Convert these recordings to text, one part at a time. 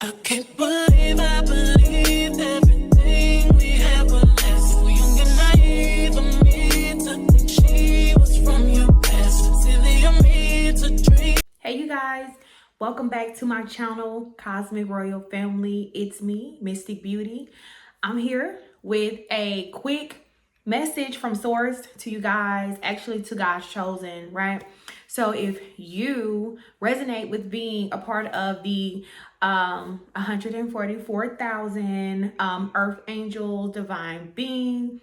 I can't believe I believed everything we had was less. So young and naive of me to think she was from your past. Silly of me to dream. Hey you guys, welcome back to my channel, Cosmic Royal Family. It's me, Mystic Beauty. I'm here with a quick message from source to you guys, actually to God's chosen, right? So if you resonate with being a part of the 144,000 Earth Angel Divine Being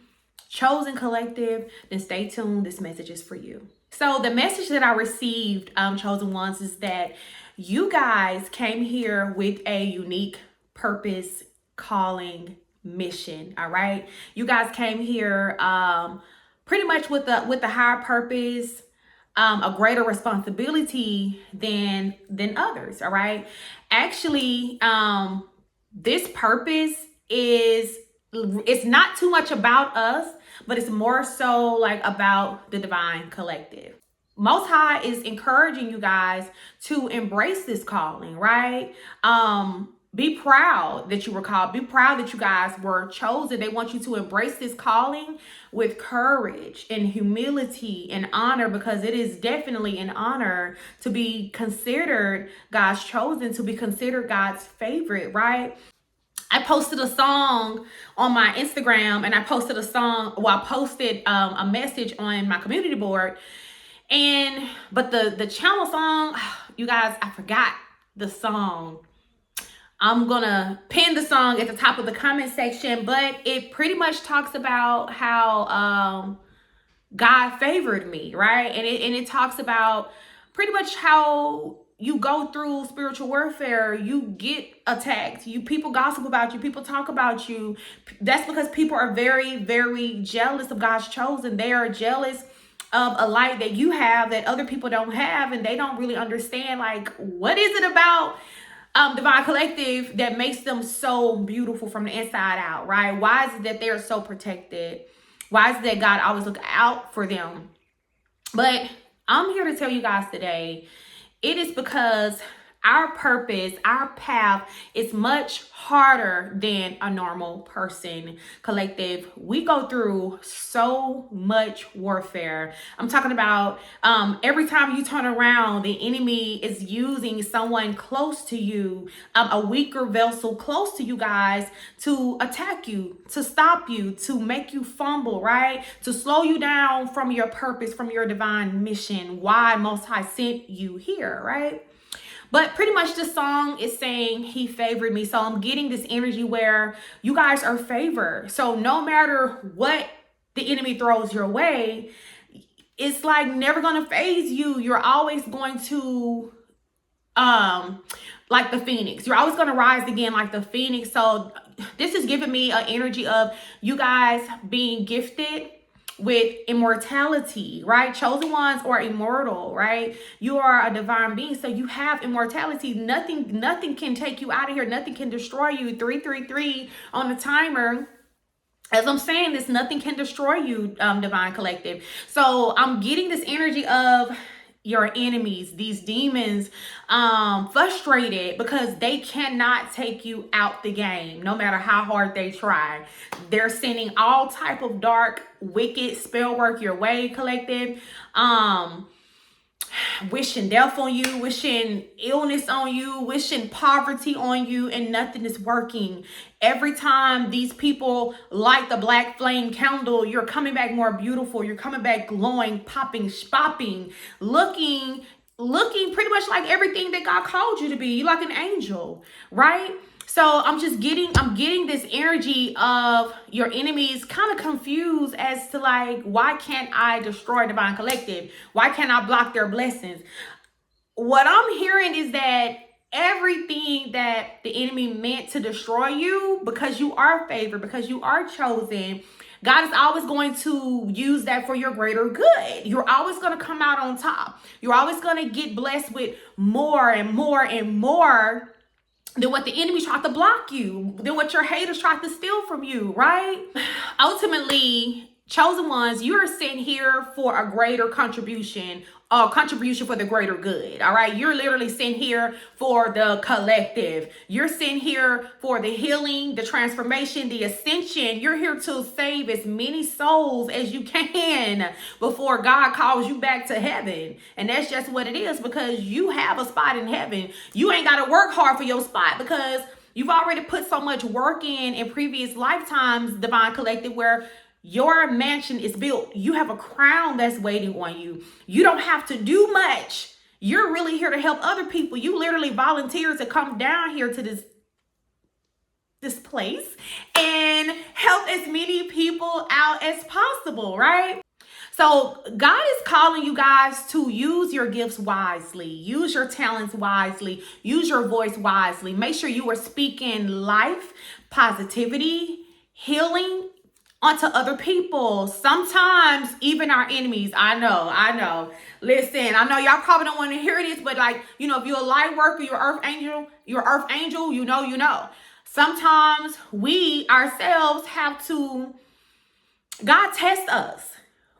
Chosen Collective, then stay tuned. This message is for you. So the message that I received, Chosen Ones, is that you guys came here with a unique purpose, calling, mission. All right, you guys came here pretty much with the higher purpose, a greater responsibility than others. All right, actually, this purpose is, it's not too much about us, but it's more so like about the divine collective. Most High is encouraging you guys to embrace this calling, right? Be proud that you were called. Be proud that you guys were chosen. They want you to embrace this calling with courage and humility and honor, because it is definitely an honor to be considered God's chosen, to be considered God's favorite, right? I posted a song on my Instagram, and I posted a song, well, I posted a message on my community board, but the channel song, you guys, I forgot the song. I'm gonna pin the song at the top of the comment section, but it pretty much talks about how God favored me, right? And it talks about pretty much how you go through spiritual warfare, you get attacked, people gossip about you, people talk about you. That's because people are very, very jealous of God's chosen. They are jealous of a light that you have that other people don't have, and they don't really understand, like, what is it about Divine Collective that makes them so beautiful from the inside out, right? Why is it that they're so protected? Why is it that God always look out for them? But I'm here to tell you guys today, it is because our purpose, our path is much harder than a normal person. Collective, we go through so much warfare. I'm talking about every time you turn around, the enemy is using someone close to you, a weaker vessel close to you guys, to attack you, to stop you, to make you fumble, right? To slow you down from your purpose, from your divine mission, why Most High sent you here, right? But pretty much this song is saying he favored me. So I'm getting this energy where you guys are favored. So no matter what the enemy throws your way, it's like never going to phase you. You're always going to, like the phoenix. You're always going to rise again like the phoenix. So this is giving me an energy of you guys being gifted with immortality, right? Chosen ones are immortal, right? You are a divine being, so you have immortality. Nothing can take you out of here. Nothing can destroy you. 333 on the timer. As I'm saying this, nothing can destroy you, Divine Collective. So I'm getting this energy of your enemies, these demons, frustrated because they cannot take you out the game, no matter how hard they try. They're sending all type of dark, wicked spell work your way, Collective. Wishing death on you, wishing illness on you, wishing poverty on you, and nothing is working. Every time these people light the black flame candle, you're coming back more beautiful. You're coming back glowing, popping, spopping, looking pretty much like everything that God called you to be. You're like an angel, right? So I'm getting this energy of your enemies kind of confused as to, like, why can't I destroy Divine Collective? Why can't I block their blessings? What I'm hearing is that everything that the enemy meant to destroy you, because you are favored, because you are chosen, God is always going to use that for your greater good. You're always going to come out on top. You're always going to get blessed with more and more and more than what the enemy tried to block you, than what your haters tried to steal from you, right? Ultimately, Chosen ones, you're sent here for a greater contribution for the greater good. All right. You're literally sent here for the collective. You're sent here for the healing, the transformation, the ascension. You're here to save as many souls as you can before God calls you back to heaven. And that's just what it is, because you have a spot in heaven. You ain't got to work hard for your spot, because you've already put so much work in previous lifetimes, Divine Collective, where your mansion is built. You have a crown that's waiting on you. You don't have to do much. You're really here to help other people. You literally volunteered to come down here to this place and help as many people out as possible, right? So God is calling you guys to use your gifts wisely, use your talents wisely, use your voice wisely. Make sure you are speaking life, positivity, healing onto other people. Sometimes even our enemies. I know. Listen, I know y'all probably don't want to hear this, but like, you know, if you're a light worker, you're earth angel, you know. Sometimes we ourselves have to, God test us,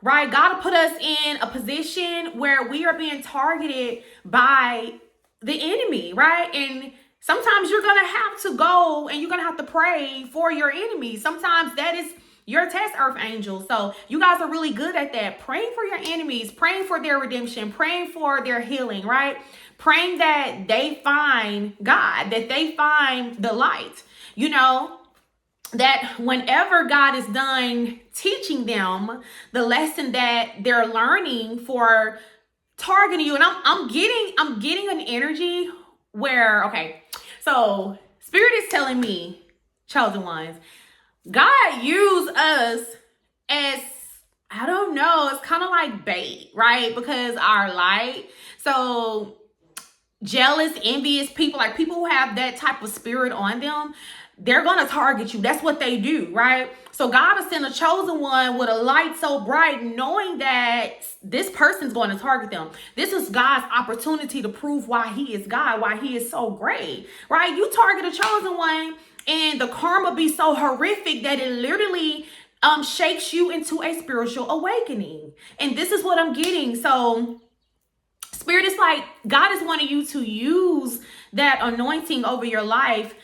right? God put us in a position where we are being targeted by the enemy, right? And sometimes you're going to have to go and you're going to have to pray for your enemies. Sometimes that is your test, earth angels. So you guys are really good at that. Praying for your enemies, praying for their redemption, praying for their healing, right? Praying that they find God, that they find the light, you know, that whenever God is done teaching them the lesson that they're learning for targeting you. And I'm getting an energy where, okay, so Spirit is telling me, chosen ones, God used us as, I don't know, it's kind of like bait, right? Because our light. So jealous, envious people, like people who have that type of spirit on them, they're going to target you. That's what they do, right? So God has sent a chosen one with a light so bright, knowing that this person's going to target them. This is God's opportunity to prove why he is God, why he is so great, right? You target a chosen one and the karma be so horrific that it literally shakes you into a spiritual awakening. And this is what I'm getting. So Spirit is like, God is wanting you to use that anointing over your life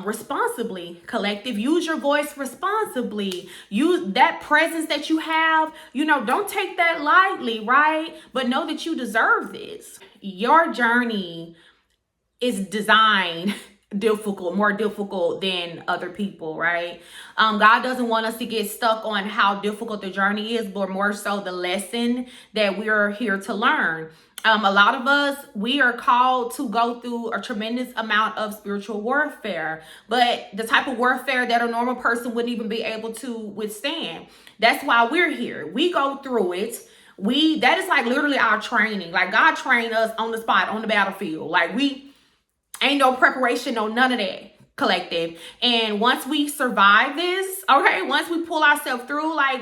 responsibly. Collective, use your voice responsibly. Use that presence that you have, you know, don't take that lightly, right? But know that you deserve this. Your journey is designed more difficult than other people, right? God doesn't want us to get stuck on how difficult the journey is, but more so the lesson that we're here to learn. A lot of us, we are called to go through a tremendous amount of spiritual warfare, but the type of warfare that a normal person wouldn't even be able to withstand. That's why we're here. We go through it. That is like literally our training. Like God trained us on the spot, on the battlefield. Like we ain't no preparation, no none of that, collective. And once we survive this, okay, once we pull ourselves through, like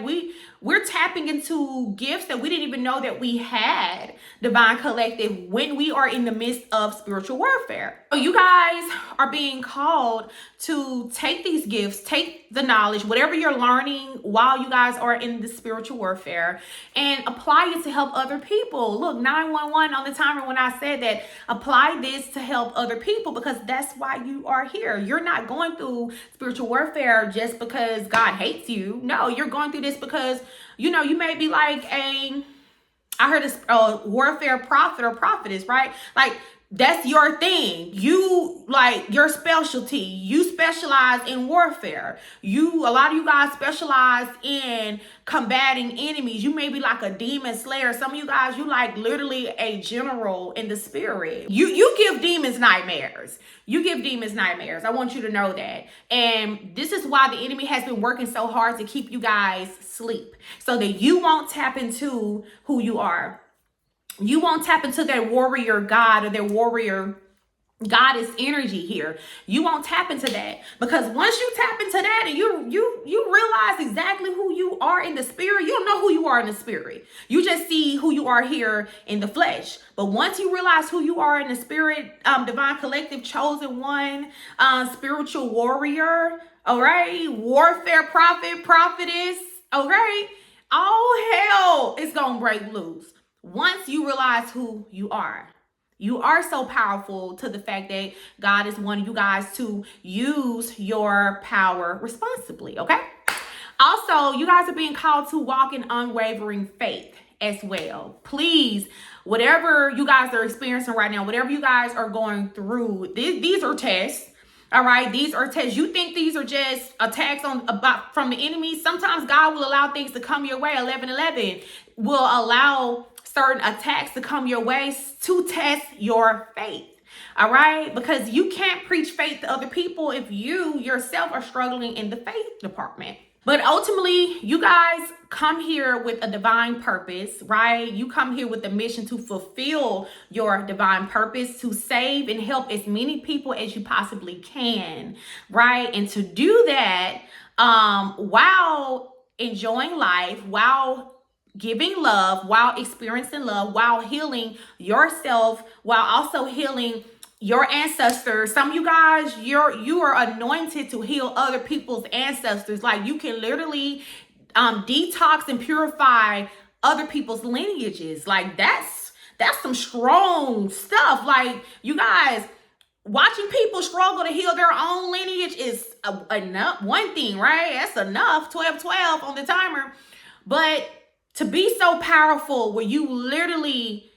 we're tapping into gifts that we didn't even know that we had, Divine Collective, when we are in the midst of spiritual warfare. So you guys are being called to take these gifts, take the knowledge, whatever you're learning while you guys are in the spiritual warfare, and apply it to help other people. Look, 911 on the timer when I said that, apply this to help other people, because that's why you are here. You're not going through spiritual warfare just because God hates you. No, you're going through this because, you know, you may be like I heard a warfare prophet or prophetess, right? Like that's your thing. You like your specialty. You specialize in warfare. A lot of you guys specialize in combating enemies. You may be like a demon slayer. Some of you guys, you like literally a general in the spirit. You give demons nightmares. You give demons nightmares. I want you to know that. And this is why the enemy has been working so hard to keep you guys asleep, so that you won't tap into who you are. You won't tap into their warrior God or their warrior goddess energy here. You won't tap into that, because once you tap into that and you realize exactly who you are in the spirit, you don't know who you are in the spirit. You just see who you are here in the flesh. But once you realize who you are in the spirit, Divine Collective, chosen one, spiritual warrior, all right, warfare prophet, prophetess, okay? All hell is gonna break loose once you realize who you are. You are so powerful to the fact that God is wanting you guys to use your power responsibly, okay? Also, you guys are being called to walk in unwavering faith as well. Please, whatever you guys are experiencing right now, whatever you guys are going through, these are tests. All right, these are tests. You think these are just attacks from the enemy? Sometimes God will allow things to come your way. 11:11 will allow certain attacks to come your way to test your faith. All right, because you can't preach faith to other people if you yourself are struggling in the faith department. But ultimately, you guys come here with a divine purpose, right? You come here with a mission to fulfill your divine purpose, to save and help as many people as you possibly can, right? And to do that while enjoying life, while giving love, while experiencing love, while healing yourself, while also healing your ancestors. Some of you guys, you are anointed to heal other people's ancestors. Like, you can literally detox and purify other people's lineages. Like, that's some strong stuff. Like, you guys, watching people struggle to heal their own lineage is enough. One thing, right? That's enough. 12 on the timer. But to be so powerful where you literally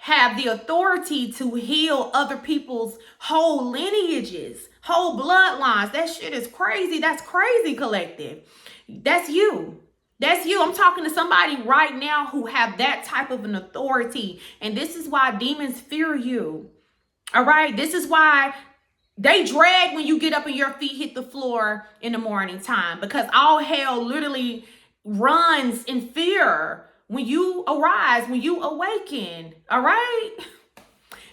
have the authority to heal other people's whole lineages, whole bloodlines. That shit is crazy. That's crazy, collective. That's you. That's you. I'm talking to somebody right now who have that type of an authority. And this is why demons fear you. All right. This is why they dread when you get up and your feet hit the floor in the morning time, because all hell literally runs in fear when you arise, when you awaken, all right?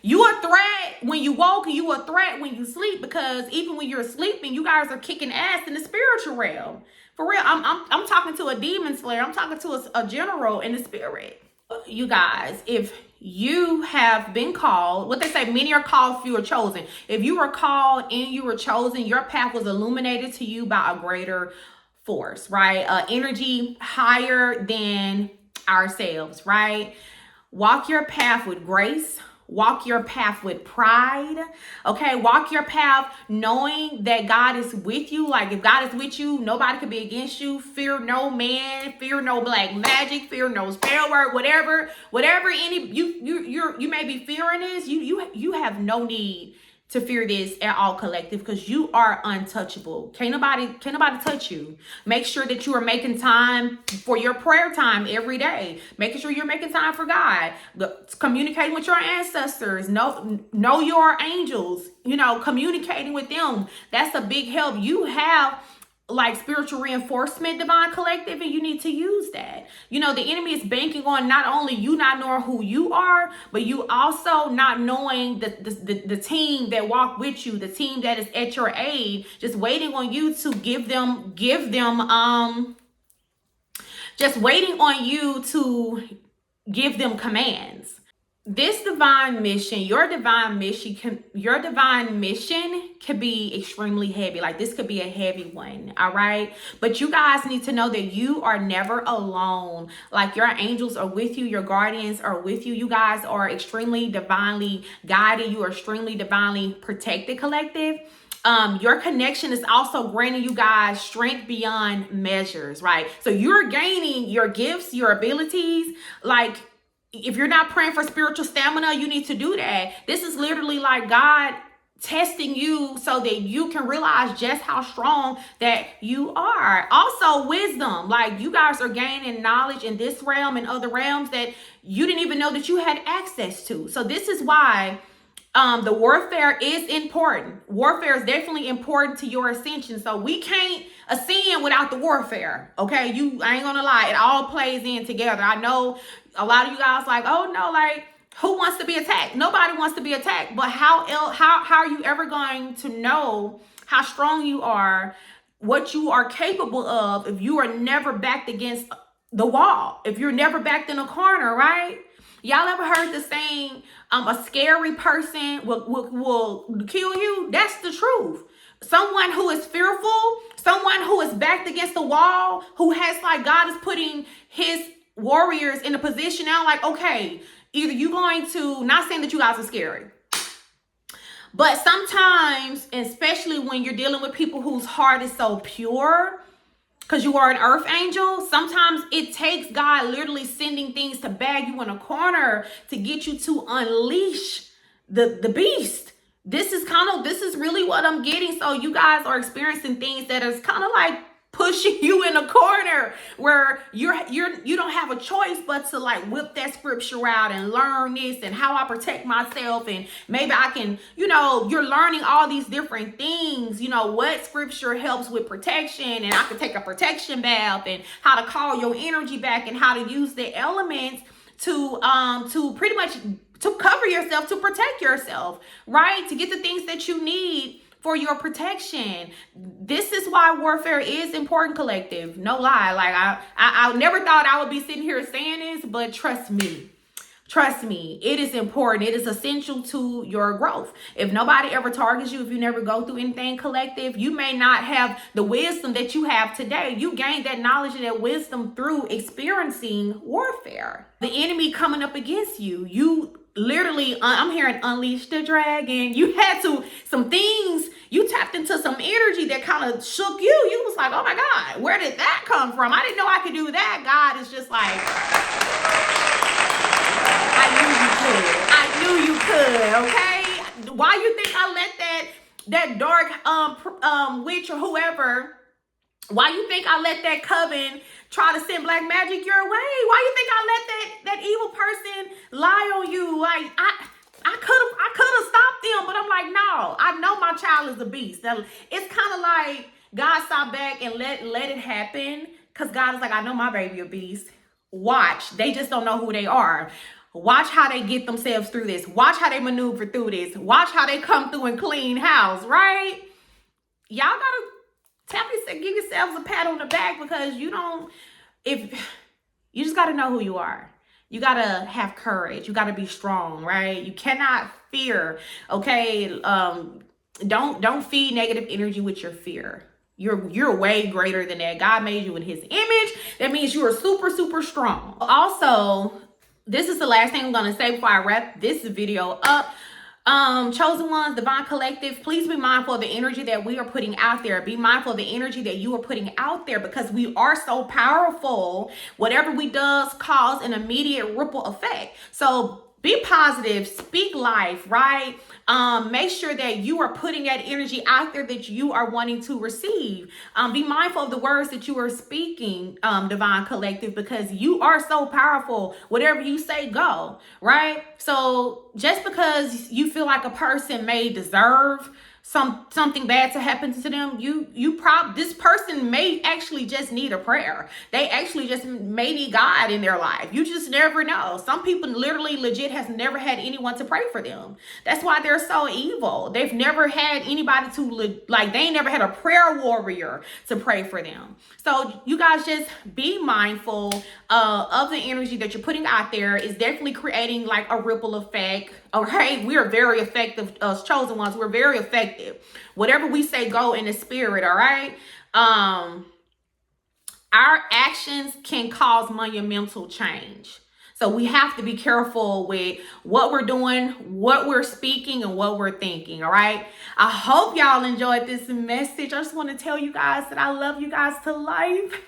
You a threat when you woke, and you a threat when you sleep, because even when you're sleeping, you guys are kicking ass in the spiritual realm. For real, I'm talking to a demon slayer. I'm talking to a general in the spirit. You guys, if you have been called, what they say, many are called, few are chosen. If you were called and you were chosen, your path was illuminated to you by a greater force, right? Energy higher than ourselves, right? Walk your path with grace. Walk your path with pride. Okay, walk your path knowing that God is with you. Like, if God is with you, nobody can be against you. Fear no man, fear no black magic, fear no spell work, whatever any you may be fearing is, you have no need to fear this at all, collective, because you are untouchable. Can't nobody touch you. Make sure that you are making time for your prayer time every day. Making sure you're making time for God. Communicating with your ancestors. Know your angels. Communicating with them. That's a big help. You have like spiritual reinforcement, divine collective, and you need to use that. The enemy is banking on not only you not knowing who you are, but you also not knowing the team that walk with you, the team that is at your aid, just waiting on you to give them just waiting on you to give them commands. This divine mission, your divine mission can be extremely heavy. Like, this could be a heavy one, all right? But you guys need to know that you are never alone. Like, your angels are with you, your guardians are with you. You guys are extremely divinely guided. You are extremely divinely protected, collective. Your connection is also granting you guys strength beyond measures, right? So you're gaining your gifts, your abilities. Like, if you're not praying for spiritual stamina, you need to do that. This is literally like God testing you so that you can realize just how strong that you are. Also, wisdom. Like, you guys are gaining knowledge in this realm and other realms that you didn't even know that you had access to. So this is why the warfare is important. Warfare is definitely important to your ascension. So we can't ascend without the warfare. Okay, I ain't gonna lie, it all plays in together. I know a lot of you guys like, oh no, like, who wants to be attacked? Nobody wants to be attacked. But how are you ever going to know how strong you are, what you are capable of, if you are never backed against the wall, if you're never backed in a corner, right? Y'all ever heard the saying, a scary person will kill you? That's the truth. someone who is fearful, someone who is backed against the wall, who has like, God is putting his warriors in a position now, like, okay, either you going to, not saying that you guys are scary, but sometimes, especially when you're dealing with people whose heart is so pure, because you are an earth angel, sometimes it takes God literally sending things to bag you in a corner to get you to unleash the beast. This is really what I'm getting. So you guys are experiencing things that is kind of like pushing you in a corner where you don't have a choice but to like whip that scripture out and learn this and how I protect myself, and maybe I can, you're learning all these different things, what scripture helps with protection, and I can take a protection bath, and how to call your energy back, and how to use the elements to pretty much to cover yourself, to protect yourself, right? To get the things that you need for your protection. This is why warfare is important, collective. No lie. Like I never thought I would be sitting here saying this, but trust me, it is important. It is essential to your growth. If nobody ever targets you, if you never go through anything, collective, you may not have the wisdom that you have today. You gained that knowledge and that wisdom through experiencing warfare. The enemy coming up against you, you literally, I'm hearing unleash the dragon. You had some things, you tapped into some energy that kind of shook you. You was like, oh my God, where did that come from? I didn't know I could do that. God is just like, I knew you could, okay? Why you think I let that dark witch or whoever, why you think I let that coven try to send black magic your way? Why you think I let that evil person lie on you? Like I could have stopped them, but I'm like, no, I know my child is a beast. It's kind of like God stopped back and let it happen, because God is like, I know my baby a beast. Watch. They just don't know who they are. Watch how they get themselves through this. Watch how they maneuver through this. Watch how they come through and clean house, right? Y'all gotta give yourselves a pat on the back, because you just got to know who you are. You got to have courage. You got to be strong, right? You cannot fear, okay? Don't feed negative energy with your fear. You're way greater than that. God made you in his image. That means you are super, super strong. Also, this is the last thing I'm going to say before I wrap this video up. Chosen ones, divine collective, please be mindful of the energy that we are putting out there. Be mindful of the energy that you are putting out there, because we are so powerful. Whatever we does cause an immediate ripple effect. So be positive, speak life, right? Make sure that you are putting that energy out there that you are wanting to receive. Be mindful of the words that you are speaking, divine collective, because you are so powerful. Whatever you say, go, right? So just because you feel like a person may deserve something bad to happen to them, this person may actually just need a prayer. They actually just may need God in their life. You just never know. Some people literally legit has never had anyone to pray for them. That's why they're so evil. They've never had anybody they ain't never had a prayer warrior to pray for them. So you guys just be mindful of the energy that you're putting out there. Is definitely creating like a ripple effect. Okay, we are very effective, us chosen ones. We're very effective. Whatever we say, go in the spirit. All right. Our actions can cause monumental change. So we have to be careful with what we're doing, what we're speaking, and what we're thinking. All right. I hope y'all enjoyed this message. I just want to tell you guys that I love you guys to life.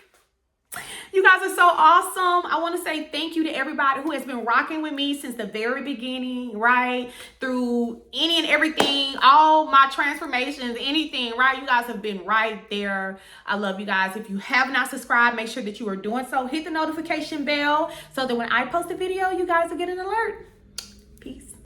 You guys are so awesome. I want to say thank you to everybody who has been rocking with me since the very beginning, right? Through any and everything, all my transformations, anything, right? You guys have been right there. I love you guys. If you have not subscribed, make sure that you are doing so. Hit the notification bell so that when I post a video, you guys will get an alert.